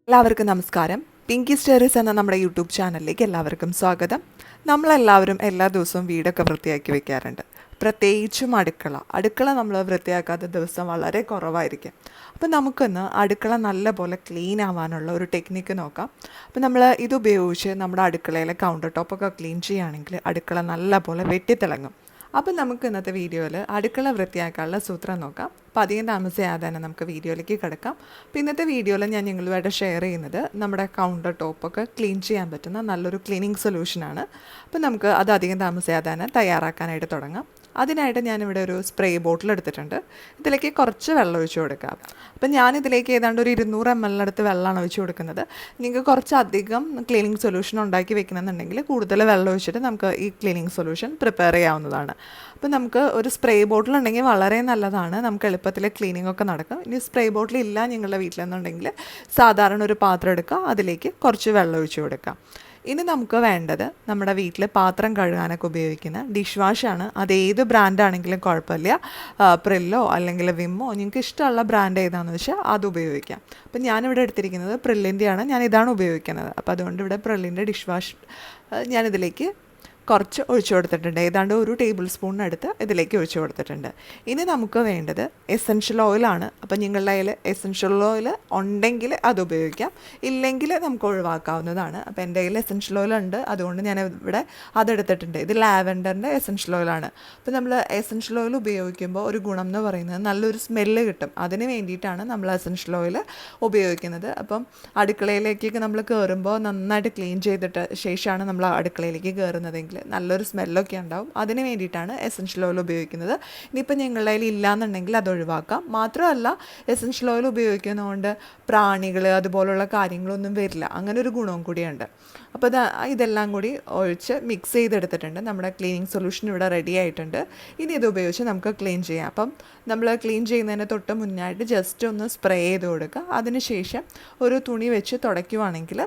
എല്ലാവർക്കും നമസ്കാരം. പിങ്കി സ്റ്റേറീസ് എന്ന നമ്മുടെ യൂട്യൂബ് ചാനലിലേക്ക് എല്ലാവർക്കും സ്വാഗതം. നമ്മളെല്ലാവരും എല്ലാ ദിവസവും വീടൊക്കെ വൃത്തിയാക്കി വെക്കാറുണ്ട്. പ്രത്യേകിച്ചും അടുക്കള നമ്മൾ വൃത്തിയാക്കാത്ത ദിവസം വളരെ കുറവായിരിക്കും. അപ്പോൾ നമുക്കൊന്ന് അടുക്കള നല്ലപോലെ ക്ലീൻ ആവാനുള്ള ഒരു ടെക്നിക്ക് നോക്കാം. അപ്പോൾ നമ്മൾ ഇതുപയോഗിച്ച് നമ്മുടെ അടുക്കളയിലെ കൗണ്ടർ ടോപ്പൊക്കെ ക്ലീൻ ചെയ്യുകയാണെങ്കിൽ അടുക്കള നല്ലപോലെ വെട്ടിത്തിളങ്ങും. അപ്പം നമുക്ക് ഇന്നത്തെ വീഡിയോയിൽ അടുക്കള വൃത്തിയാക്കാനുള്ള സൂത്രം നോക്കാം. അപ്പോൾ അധികം താമസിയാതെ തന്നെ നമുക്ക് വീഡിയോയിലേക്ക് കിടക്കാം. അപ്പോൾ ഇന്നത്തെ വീഡിയോയിൽ ഞാൻ നിങ്ങളുമായിട്ട് ഷെയർ ചെയ്യുന്നത് നമ്മുടെ കൗണ്ടർ ടോപ്പൊക്കെ ക്ലീൻ ചെയ്യാൻ പറ്റുന്ന നല്ലൊരു ക്ലീനിങ് സൊല്യൂഷനാണ്. അപ്പോൾ നമുക്ക് അത് അധികം താമസിയാതെ തന്നെ തയ്യാറാക്കാനായിട്ട് തുടങ്ങാം. അതിനായിട്ട് ഞാനിവിടെ ഒരു സ്പ്രേ ബോട്ടിൽ എടുത്തിട്ടുണ്ട്. ഇതിലേക്ക് കുറച്ച് വെള്ളം ഒഴിച്ച് കൊടുക്കാം. അപ്പം ഞാനിതിലേക്ക് ഏതാണ്ട് ഒരു 200 ml അടുത്ത് വെള്ളമാണ് ഒഴിച്ച് കൊടുക്കുന്നത്. നിങ്ങൾക്ക് കുറച്ചധികം ക്ലീനിങ് സൊല്യൂഷൻ ഉണ്ടാക്കി വെക്കണമെന്നുണ്ടെങ്കിൽ കൂടുതൽ വെള്ളം ഒഴിച്ചിട്ട് നമുക്ക് ഈ ക്ലീനിങ് സൊല്യൂഷൻ പ്രിപ്പയർ ചെയ്യാവുന്നതാണ്. അപ്പം നമുക്ക് ഒരു സ്പ്രേ ബോട്ടിൽ ഉണ്ടെങ്കിൽ വളരെ നല്ലതാണ്. നമുക്ക് എളുപ്പത്തിൽ ക്ലീനിങ് ഒക്കെ നടക്കും. ഇനി സ്പ്രേ ബോട്ടിൽ ഇല്ല നിങ്ങളുടെ വീട്ടിലെന്നുണ്ടെങ്കിൽ സാധാരണ ഒരു പാത്രം എടുക്കുക, അതിലേക്ക് കുറച്ച് വെള്ളം ഒഴിച്ച് കൊടുക്കാം. ഇനി നമുക്ക് വേണ്ടത് നമ്മുടെ വീട്ടിൽ പാത്രം കഴുകാനൊക്കെ ഉപയോഗിക്കുന്ന ഡിഷ് വാഷാണ്. അത് ഏത് ബ്രാൻഡാണെങ്കിലും കുഴപ്പമില്ല. പ്രില്ലോ അല്ലെങ്കിൽ വിമ്മോ നിങ്ങൾക്ക് ഇഷ്ടമുള്ള ബ്രാൻഡ് ഏതാണെന്ന് വെച്ചാൽ അത് ഉപയോഗിക്കാം. അപ്പം ഞാനിവിടെ എടുത്തിരിക്കുന്നത് പ്രില്ലിൻ്റെയാണ്. ഞാൻ ഇതാണ് ഉപയോഗിക്കുന്നത്. അപ്പോൾ അതുകൊണ്ട് ഇവിടെ പ്രില്ലിൻ്റെ ഡിഷ് വാഷ് ഞാനിതിലേക്ക് കുറച്ച് ഒഴിച്ചു കൊടുത്തിട്ടുണ്ട്. ഏതാണ്ട് 1 ടേബിൾ സ്പൂണിനടുത്ത് ഇതിലേക്ക് ഒഴിച്ചു കൊടുത്തിട്ടുണ്ട്. ഇനി നമുക്ക് വേണ്ടത് എസൻഷ്യൽ ഓയിലാണ്. അപ്പം നിങ്ങളുടെ കയ്യിൽ എസൻഷ്യൽ ഓയിൽ ഉണ്ടെങ്കിൽ അത് ഉപയോഗിക്കാം, ഇല്ലെങ്കിൽ നമുക്ക് ഒഴിവാക്കാവുന്നതാണ്. അപ്പോൾ എൻ്റെ കയ്യിൽ എസൻഷ്യൽ ഓയിൽ ഉണ്ട്, അതുകൊണ്ട് ഞാൻ ഇവിടെ അതെടുത്തിട്ടുണ്ട്. ഇത് ലാവൻഡറിൻ്റെ എസൻഷ്യൽ ഓയിലാണ്. അപ്പോൾ നമ്മൾ എസൻഷ്യൽ ഓയിൽ ഉപയോഗിക്കുമ്പോൾ ഒരു ഗുണം എന്ന് പറയുന്നത് നല്ലൊരു സ്മെല്ല് കിട്ടും. അതിന് വേണ്ടിയിട്ടാണ് നമ്മൾ എസൻഷ്യൽ ഓയിൽ ഉപയോഗിക്കുന്നത്. അപ്പം അടുക്കളയിലേക്കൊക്കെ നമ്മൾ കയറുമ്പോൾ നന്നായിട്ട് ക്ലീൻ ചെയ്തിട്ട് ശേഷമാണ് നമ്മൾ അടുക്കളയിലേക്ക് കയറുന്നതെങ്കിൽ നല്ലൊരു സ്മെല്ലൊക്കെ ഉണ്ടാവും. അതിന് വേണ്ടിയിട്ടാണ് എസൻഷ്യൽ ഓയിൽ ഉപയോഗിക്കുന്നത്. ഇനിയിപ്പോൾ നിങ്ങളുടെ കയ്യിൽ ഇല്ലയെന്നുണ്ടെങ്കിൽ അത് ഒഴിവാക്കാം. മാത്രമല്ല എസൻഷ്യൽ ഓയിൽ ഉപയോഗിക്കുന്നതുകൊണ്ട് പ്രാണികൾ അതുപോലുള്ള കാര്യങ്ങളൊന്നും വരില്ല. അങ്ങനെ ഒരു ഗുണവും കൂടിയുണ്ട്. അപ്പോൾ ഇതെല്ലാം കൂടി ഒഴിച്ച് മിക്സ് ചെയ്തെടുത്തിട്ടുണ്ട്. നമ്മുടെ ക്ലീനിങ് സൊല്യൂഷൻ ഇവിടെ റെഡി ആയിട്ടുണ്ട്. ഇനി ഇത് ഉപയോഗിച്ച് നമുക്ക് ക്ലീൻ ചെയ്യാം. അപ്പം നമ്മൾ ക്ലീൻ ചെയ്യുന്നതിന് തൊട്ട് മുന്നായിട്ട് ജസ്റ്റ് ഒന്ന് സ്പ്രേ ചെയ്ത് കൊടുക്കുക. അതിനുശേഷം ഒരു തുണി വെച്ച് തുടയ്ക്കുവാണെങ്കിൽ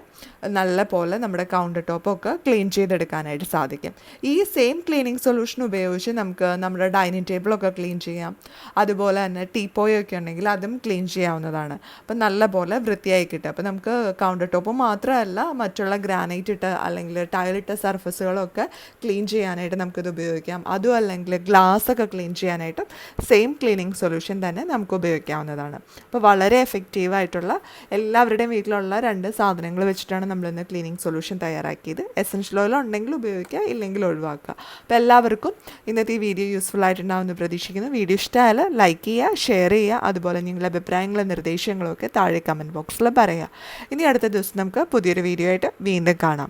നല്ല പോലെ നമ്മുടെ കൗണ്ടർ ടോപ്പൊക്കെ ക്ലീൻ ചെയ്തെടുക്കാനായിട്ട് സാധിക്കും. ഈ സെയിം ക്ലീനിങ് സൊല്യൂഷൻ ഉപയോഗിച്ച് നമുക്ക് നമ്മുടെ ഡൈനിങ് ടേബിളൊക്കെ ക്ലീൻ ചെയ്യാം. അതുപോലെ തന്നെ ടീപ്പോയൊക്കെ ഉണ്ടെങ്കിൽ അതും ക്ലീൻ ചെയ്യാവുന്നതാണ്. അപ്പം നല്ല പോലെ വൃത്തിയായി കിട്ടും. അപ്പോൾ നമുക്ക് കൗണ്ടർ ടോപ്പ് മാത്രമല്ല മറ്റുള്ള ഗ്രാനൈറ്റ് ഇട്ട് അല്ലെങ്കിൽ ടൈലിട്ട സർഫസുകളൊക്കെ ക്ലീൻ ചെയ്യാനായിട്ട് നമുക്കിത് ഉപയോഗിക്കാം. അതും അല്ലെങ്കിൽ ഗ്ലാസ്സൊക്കെ ക്ലീൻ ചെയ്യാനായിട്ടും സെയിം ക്ലീനിങ് സൊല്യൂഷൻ തന്നെ നമുക്ക് ഉപയോഗിക്കാവുന്നതാണ്. അപ്പോൾ വളരെ എഫക്റ്റീവായിട്ടുള്ള എല്ലാവരുടെയും വീട്ടിലുള്ള 2 സാധനങ്ങൾ വെച്ചിട്ടാണ് നമ്മളിന്ന് ക്ലീനിങ് സൊല്യൂഷൻ തയ്യാറാക്കിയത്. എസൻഷ്യൽ ഓയിൽ ഉണ്ടെങ്കിൽ ഉപയോഗിക്കുക, ഇല്ലെങ്കിൽ ഒഴിവാക്കുക. അപ്പോൾ എല്ലാവർക്കും ഇന്നത്തെ ഈ വീഡിയോ യൂസ്ഫുൾ ആയിട്ടുണ്ടാവുമെന്ന് പ്രതീക്ഷിക്കുന്നു. വീഡിയോ ഇഷ്ടമായാൽ ലൈക്ക് ചെയ്യുക, ഷെയർ ചെയ്യുക. അതുപോലെ നിങ്ങളുടെ അഭിപ്രായങ്ങളും നിർദ്ദേശങ്ങളും ഒക്കെ താഴെ കമൻറ്റ് ബോക്സിൽ പറയുക. ഇനി അടുത്ത ദിവസം നമുക്ക് പുതിയൊരു വീഡിയോ ആയിട്ട് വീണ്ടും കാണാം.